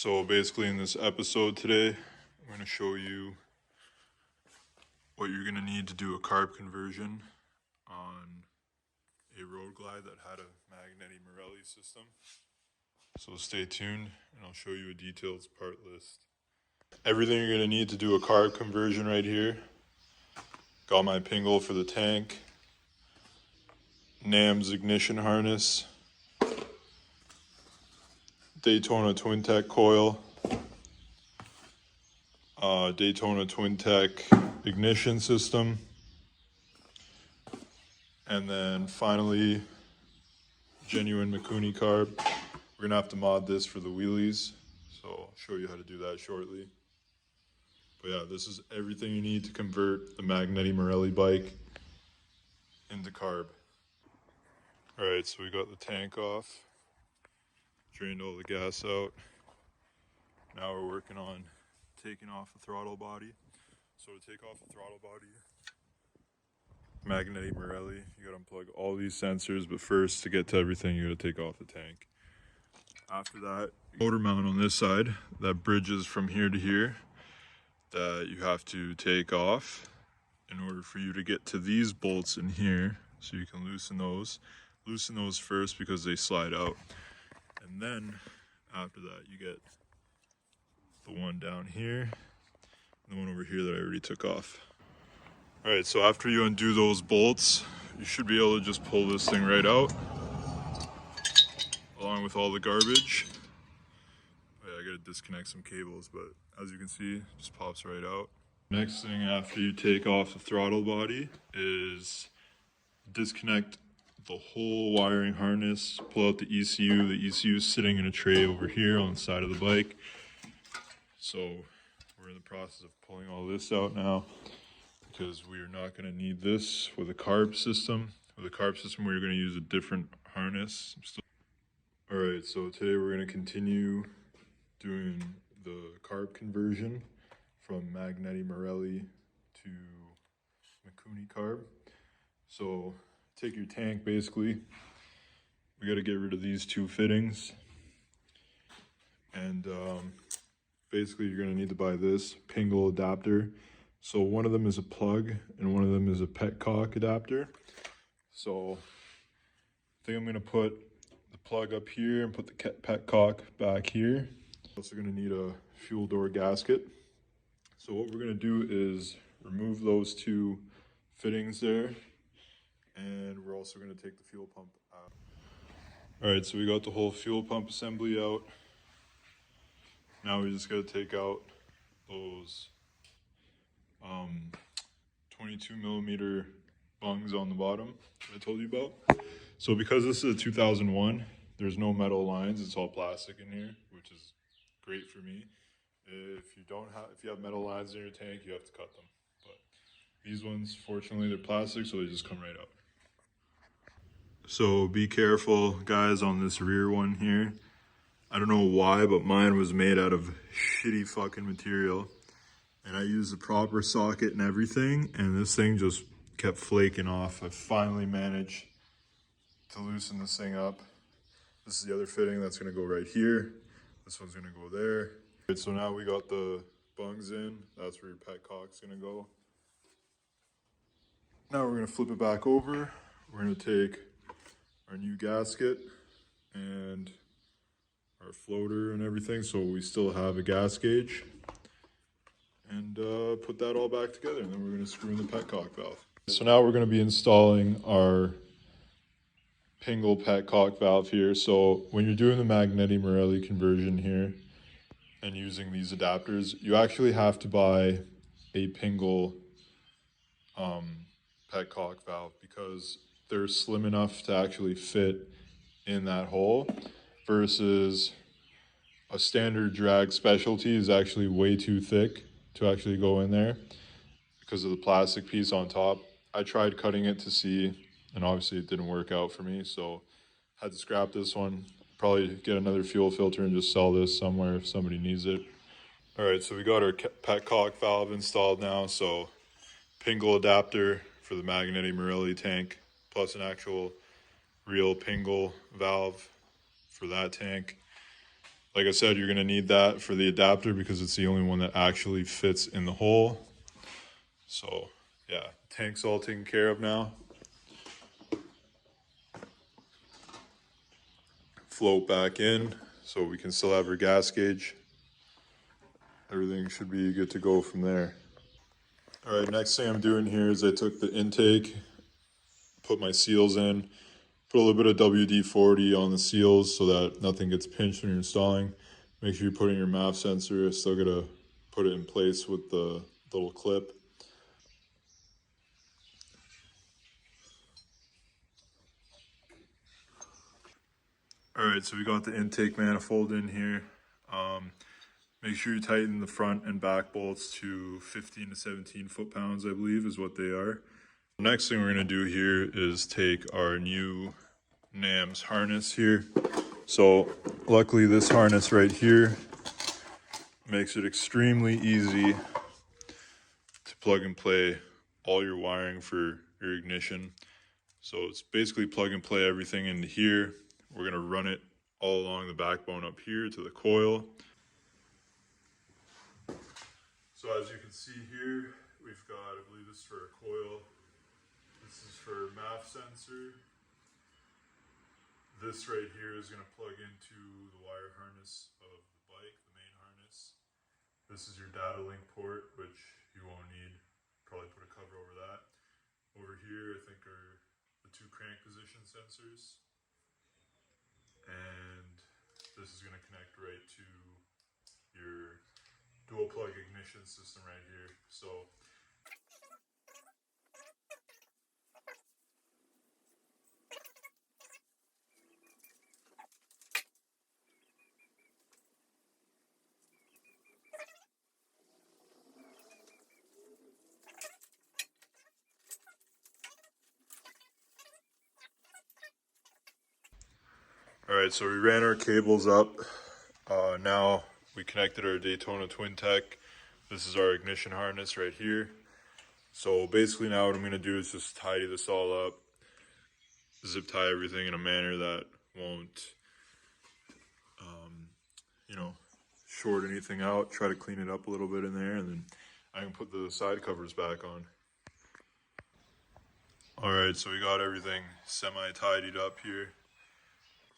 So basically in this episode today, I'm going to show you what you're going to need to do a carb conversion on a road glide that had a Magneti Marelli system. So stay tuned and I'll show you a detailed part list. Everything you're going to need to do a carb conversion right here. Got my pingle for the tank, NAM's ignition harness, Daytona Twin Tech coil, Daytona Twin Tech ignition system, and then finally genuine Magneti carb. We're gonna have to mod this for the wheelies, so I'll show you how to do that shortly. But yeah, this is everything you need to convert the Magneti Marelli bike into carb. Alright, so we got the tank off, drained all the gas out. Now we're working on taking off the throttle body. So to take off the throttle body, Magneti Marelli, you gotta unplug all these sensors, but first to get to everything you gotta take off the tank. After that, motor mount on this side that bridges from here to here that you have to take off in order for you to get to these bolts in here, so you can loosen those. Loosen those first because they slide out, and then after that you get the one down here and the one over here that I already took off. Alright, so after you undo those bolts, you should be able to just pull this thing right out along with all the garbage. Oh yeah, I gotta disconnect some cables, but as you can see, it just pops right out. Next thing after you take off the throttle body is disconnect the whole wiring harness, pull out the ECU. The ECU is sitting in a tray over here on the side of the bike. So we're in the process of pulling all this out now, because we are not going to need this with a carb system. With a carb system, we're going to use a different harness. Alright, so today we're going to continue doing the carb conversion from Magneti Marelli to Magneti carb. So take your tank, basically. We got to get rid of these two fittings. And basically you're going to need to buy this pingle adapter. So one of them is a plug and one of them is a petcock adapter. So I think I'm going to put the plug up here and put the petcock back here. Also going to need a fuel door gasket. So what we're going to do is remove those two fittings there, and we're also going to take the fuel pump out. Alright, so we got the whole fuel pump assembly out. Now we just got to take out those 22 millimeter bungs on the bottom that I told you about. So because this is a 2001, there's no metal lines, it's all plastic in here, which is great for me. If you have metal lines in your tank, you have to cut them. But these ones, fortunately, they're plastic, so they just come right out. So be careful, guys, on this rear one here. I don't know why, but mine was made out of shitty fucking material. And I used the proper socket and everything, and this thing just kept flaking off. I finally managed to loosen this thing up. This is the other fitting that's gonna go right here. This one's gonna go there. Right, so now we got the bungs in. That's where your petcock's gonna go. Now we're gonna flip it back over. We're gonna take our new gasket and our floater and everything, so we still have a gas gauge, and put that all back together, and then we're going to screw in the petcock valve. So now we're going to be installing our pingle petcock valve here. So when you're doing the Magneti Marelli conversion here and using these adapters, you actually have to buy a pingle petcock valve, because they're slim enough to actually fit in that hole, versus a standard drag specialty is actually way too thick to actually go in there because of the plastic piece on top. I tried cutting it to see, and obviously it didn't work out for me, so had to scrap this one. Probably get another fuel filter and just sell this somewhere if somebody needs it. Alright, so we got our petcock valve installed now. So pingle adapter for the Magneti Marelli tank, plus an actual real pingle valve for that tank. Like I said, you're gonna need that for the adapter because it's the only one that actually fits in the hole. So yeah, tank's all taken care of now. Float back in so we can still have our gas gauge. Everything should be good to go from there. All right, next thing I'm doing here is I took the intake, put my seals in, put a little bit of WD-40 on the seals so that nothing gets pinched when you're installing. Make sure you put in your MAF sensor. Still gotta put it in place with the little clip. All right, so we got the intake manifold in here. Make sure you tighten the front and back bolts to 15 to 17 foot-pounds, I believe is what they are. The next thing we're gonna do here is take our new NAMS harness here. So luckily this harness right here makes it extremely easy to plug and play all your wiring for your ignition. So it's basically plug and play everything into here. We're gonna run it all along the backbone up here to the coil. So as you can see here, we've got, I believe this is for a coil. This is for MAF sensor. This right here is gonna plug into the wire harness of the bike, the main harness. This is your data link port, which you won't need. Probably put a cover over that. Over here, I think are the two crank position sensors. And this is gonna connect right to your dual plug ignition system right here. So all right, so we ran our cables up. Now we connected our Daytona Twin Tech. This is our ignition harness right here. So basically now what I'm gonna do is just tidy this all up, zip tie everything in a manner that won't, you know, short anything out. Try to clean it up a little bit in there, and then I can put the side covers back on. All right, so we got everything semi-tidied up here.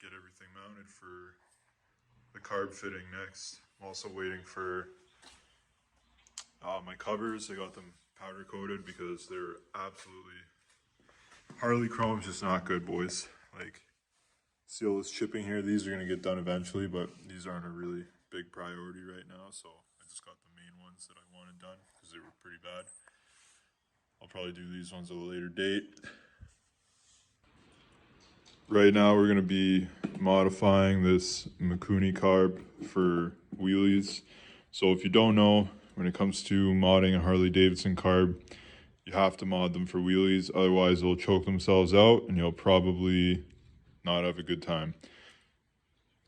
Get everything mounted for the carb fitting next. I'm also waiting for my covers. I got them powder coated because they're absolutely, Harley chrome's just not good, boys. Like, see all this chipping here? These are gonna get done eventually, but these aren't a really big priority right now, so I just got the main ones that I wanted done because they were pretty bad. I'll probably do these ones at a later date. Right now we're gonna be modifying this Magneti Carb for wheelies. So if you don't know, when it comes to modding a Harley Davidson carb, you have to mod them for wheelies, otherwise they'll choke themselves out and you'll probably not have a good time.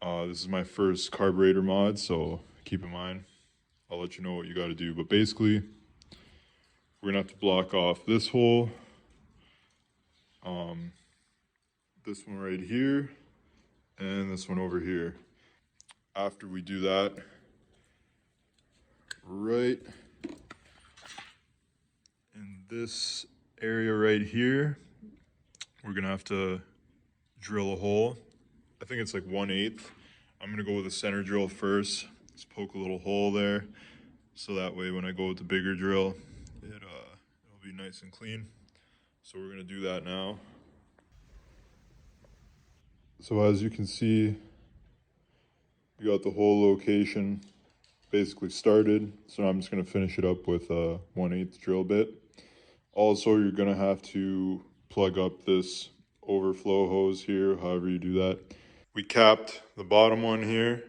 This is my first carburetor mod, so keep in mind. I'll let you know what you gotta do. But basically, we're gonna have to block off this hole, this one right here, and this one over here. After we do that, right in this area right here, we're gonna have to drill a hole. I think it's like 1/8. I'm gonna go with a center drill first. Just poke a little hole there, so that way when I go with the bigger drill, it'll be nice and clean. So we're gonna do that now. So as you can see, we got the whole location basically started. So I'm just gonna finish it up with a 1/8 drill bit. Also, you're gonna have to plug up this overflow hose here, however you do that. We capped the bottom one here.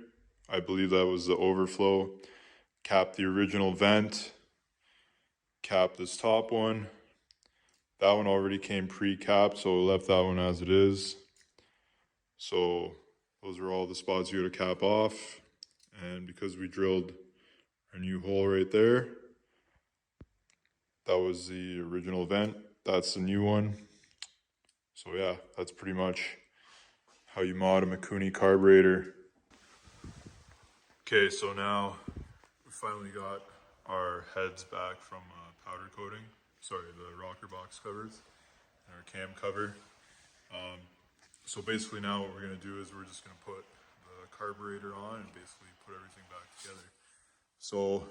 I believe that was the overflow. Capped the original vent. Capped this top one. That one already came pre-capped, so we left that one as it is. So those are all the spots you gotta cap off. And because we drilled our new hole right there, that was the original vent. That's the new one. So yeah, that's pretty much how you mod a Magneti carburetor. Okay, so now we finally got our heads back from powder coating. Sorry, the rocker box covers and our cam cover. So basically now what we're gonna do is we're just gonna put the carburetor on and basically put everything back together. So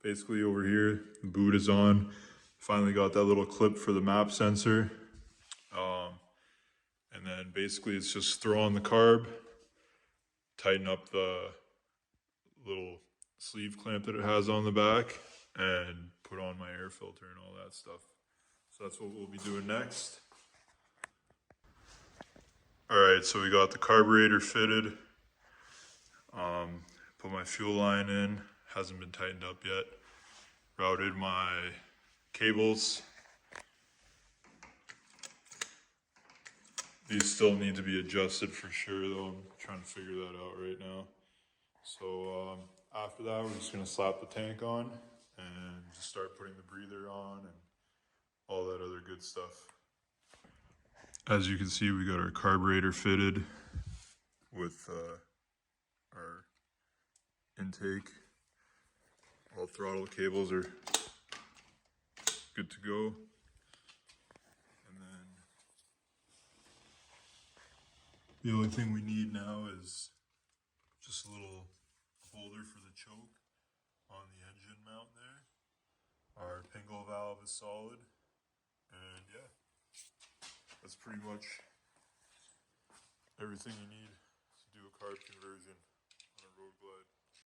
basically over here, the boot is on. Finally got that little clip for the map sensor. And then basically it's just throw on the carb, tighten up the little sleeve clamp that it has on the back, and put on my air filter and all that stuff. So that's what we'll be doing next. Alright, so we got the carburetor fitted. Put my fuel line in, hasn't been tightened up yet. Routed my cables. These still need to be adjusted for sure though, I'm trying to figure that out right now. So after that we're just gonna slap the tank on and just start putting the breather on and all that other good stuff. As you can see, we got our carburetor fitted with our intake. All throttle cables are good to go. And then the only thing we need now is just a little holder for the choke on the engine mount there. Our pingle valve is solid. And yeah, that's pretty much everything you need to do a carb conversion on a road glide.